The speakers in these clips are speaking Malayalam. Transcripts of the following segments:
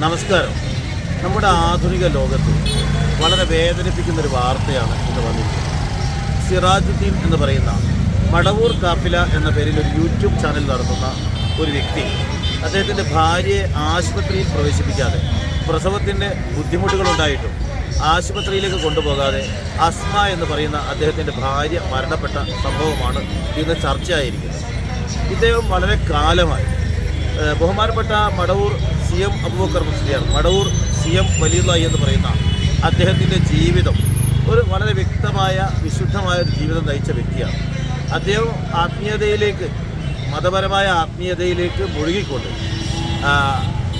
നമസ്കാരം. നമ്മുടെ ആധുനിക ലോകത്ത് വളരെ വേദനിപ്പിക്കുന്നൊരു വാർത്തയാണ് ഇന്ന് വന്നിരിക്കുന്നത്. സിറാജുദ്ദീൻ എന്ന് പറയുന്ന മടവൂർ കാഫില എന്ന പേരിൽ ഒരു യൂട്യൂബ് ചാനൽ നടത്തുന്ന ഒരു വ്യക്തി അദ്ദേഹത്തിൻ്റെ ഭാര്യയെ ആശുപത്രിയിൽ പ്രവേശിപ്പിക്കാതെ പ്രസവത്തിൻ്റെ ബുദ്ധിമുട്ടുകളുണ്ടായിട്ടും ആശുപത്രിയിലേക്ക് കൊണ്ടുപോകാതെ അസ്മ എന്ന് പറയുന്ന അദ്ദേഹത്തിൻ്റെ ഭാര്യ മരണപ്പെട്ട സംഭവമാണ് ഇന്ന് ചർച്ചയായിരിക്കുന്നത്. ഇദ്ദേഹം വളരെ കാലമായി ബഹുമാനപ്പെട്ട മടവൂർ CM അബൂബക്കർ മുസ്ലിയാർ, മടവൂർ CM വലിയുള്ളാഹി എന്ന് പറയുന്ന അദ്ദേഹത്തിൻ്റെ ജീവിതം ഒരു വളരെ വ്യക്തമായ വിശുദ്ധമായ ഒരു ജീവിതം നയിച്ച വ്യക്തിയാണ്. അദ്ദേഹം ആത്മീയതയിലേക്ക്, മതപരമായ ആത്മീയതയിലേക്ക് മുഴുകിക്കൊണ്ട്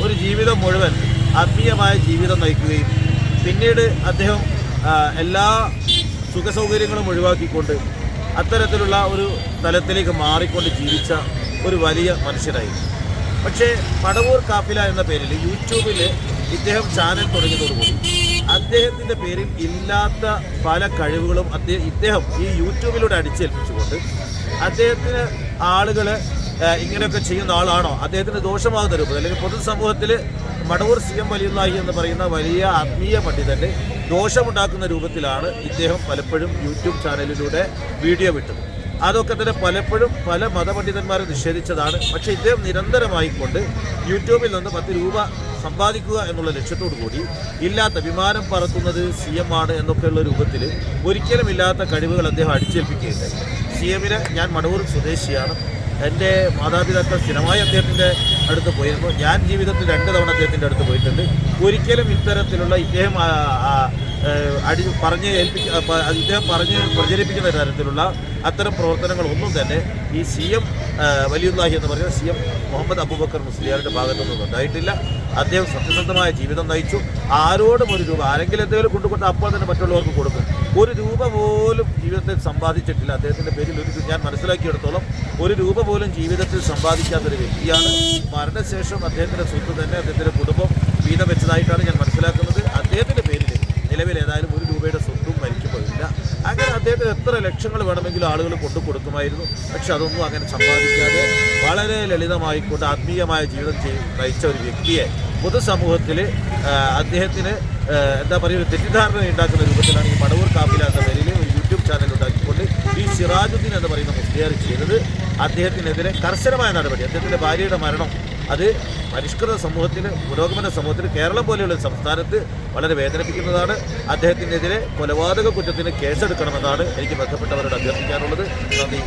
ഒരു ജീവിതം മുഴുവൻ ആത്മീയമായ ജീവിതം നയിക്കുകയും പിന്നീട് അദ്ദേഹം എല്ലാ സുഖസൗകര്യങ്ങളും ഒഴിവാക്കിക്കൊണ്ട് അത്തരത്തിലുള്ള ഒരു തലത്തിലേക്ക് മാറിക്കൊണ്ട് ജീവിച്ച ഒരു വലിയ മനുഷ്യനായിരുന്നു. പക്ഷേ മടവൂർ കാഫില എന്ന പേരിൽ യൂട്യൂബിൽ ഇദ്ദേഹം ചാനൽ തുടങ്ങിയതോടുകൂടി അദ്ദേഹത്തിൻ്റെ പേരിൽ ഇല്ലാത്ത പല കഴിവുകളും ഇദ്ദേഹം ഈ യൂട്യൂബിലൂടെ അടിച്ചേൽപ്പിച്ചുകൊണ്ട് അദ്ദേഹത്തിന് ആളുകൾ ഇങ്ങനെയൊക്കെ ചെയ്യുന്ന ആളാണോ, അദ്ദേഹത്തിന് ദോഷമാകുന്ന രൂപത്തിൽ അല്ലെങ്കിൽ പൊതുസമൂഹത്തിൽ മടവൂർ CM വലിയുള്ളാഹി എന്ന് പറയുന്ന വലിയ ആത്മീയ പണ്ഡിതൻ്റെ ദോഷമുണ്ടാക്കുന്ന രൂപത്തിലാണ് ഇദ്ദേഹം പലപ്പോഴും യൂട്യൂബ് ചാനലിലൂടെ വീഡിയോ വിട്ടത്. അതൊക്കെ തന്നെ പലപ്പോഴും പല മതപണ്ഡിതന്മാരെ നിഷേധിച്ചതാണ്. പക്ഷേ ഇദ്ദേഹം നിരന്തരമായിക്കൊണ്ട് യൂട്യൂബിൽ നിന്ന് 10 രൂപ സമ്പാദിക്കുക എന്നുള്ള ലക്ഷ്യത്തോടു കൂടി ഇല്ലാത്ത വിമാനം പറത്തുന്നത് CM ആണ് എന്നൊക്കെയുള്ള രൂപത്തിൽ ഒരിക്കലും ഇല്ലാത്ത കഴിവുകൾ അദ്ദേഹം അടിച്ചേൽപ്പിക്കുകയുണ്ടായി. CMന് ഞാൻ മടവൂർ സ്വദേശിയാണ്. എൻ്റെ മാതാപിതാക്കൾ സ്ഥിരമായി അദ്ദേഹത്തിൻ്റെ അടുത്ത് പോയിരുന്നു. ഞാൻ ജീവിതത്തിൽ 2 തവണ അദ്ദേഹത്തിൻ്റെ അടുത്ത് പോയിട്ടുണ്ട്. ഒരിക്കലും ഇത്തരത്തിലുള്ള ഇദ്ദേഹം ഇദ്ദേഹം പറഞ്ഞ് പ്രചരിപ്പിക്കുന്ന തരത്തിലുള്ള അത്തരം പ്രവർത്തനങ്ങളൊന്നും തന്നെ ഈ CM വലിയുള്ളാഹി എന്ന് പറയുന്ന CM മുഹമ്മദ് അബൂബക്കർ മുസ്ലിയാരുടെ ഭാഗത്തുനിന്നും ഉണ്ടായിട്ടില്ല. അദ്ദേഹം സത്യസന്ധമായ ജീവിതം നയിച്ചു. ആരോടും ഒരു രൂപ, ആരെങ്കിലും എന്തെങ്കിലും കൊണ്ടുകൊണ്ട് അപ്പോൾ തന്നെ മറ്റുള്ളവർക്ക് കൊടുക്കും. ഒരു രൂപ പോലും ജീവിതത്തിൽ സമ്പാദിച്ചിട്ടില്ല. അദ്ദേഹത്തിൻ്റെ പേരിൽ ഞാൻ മനസ്സിലാക്കിയെടുത്തോളം ഒരു രൂപ പോലും ജീവിതത്തിൽ സമ്പാദിക്കാത്തൊരു വ്യക്തിയാണ്. മരണശേഷം അദ്ദേഹത്തിൻ്റെ സ്വത്ത് തന്നെ അദ്ദേഹത്തിൻ്റെ കുടുംബം വീതം വെച്ചതായിട്ടാണ് ഞാൻ മനസ്സിലാക്കുന്നത്. അദ്ദേഹത്തിൻ്റെ പേരിൽ നിലവിൽ ഏതായാലും 1 രൂപയുടെ സ്വത്തും മരിക്കുമ്പോഴില്ല. അങ്ങനെ അദ്ദേഹത്തിന് എത്ര ലക്ഷങ്ങൾ വേണമെങ്കിലും ആളുകൾ കൊണ്ടു കൊടുക്കുമായിരുന്നു. പക്ഷെ അതൊന്നും അങ്ങനെ സമ്പാദിക്കാതെ വളരെ ലളിതമായിക്കൊണ്ട് ആത്മീയമായ ജീവിതം നയിച്ച ഒരു വ്യക്തിയെ പൊതുസമൂഹത്തിൽ അദ്ദേഹത്തിന് എന്താ പറയുക, ഒരു തെറ്റിദ്ധാരണ ഉണ്ടാക്കുന്ന രൂപത്തിലാണ് ഈ മടവൂർ കാഫില എന്ന പേരിൽ ഒരു യൂട്യൂബ് ചാനൽ ഉണ്ടാക്കിക്കൊണ്ട് ഈ സിറാജുദ്ദീൻ എന്ന് പറയുന്ന മുസ്ലിയാർ ചെയ്തത്. അദ്ദേഹത്തിനെതിരെ കർശനമായ നടപടി, അദ്ദേഹത്തിൻ്റെ ഭാര്യയുടെ മരണം അത് പരിഷ്കൃത സമൂഹത്തിന്, പുരോഗമന സമൂഹത്തിന്, കേരളം പോലെയുള്ള സംസ്ഥാനത്ത് വളരെ വേദനിപ്പിക്കുന്നതാണ്. അദ്ദേഹത്തിനെതിരെ കൊലപാതക കുറ്റത്തിന് കേസെടുക്കണമെന്നാണ് എനിക്ക് ബന്ധപ്പെട്ടവരോട് അഭ്യർത്ഥിക്കാനുള്ളത്. നന്ദി.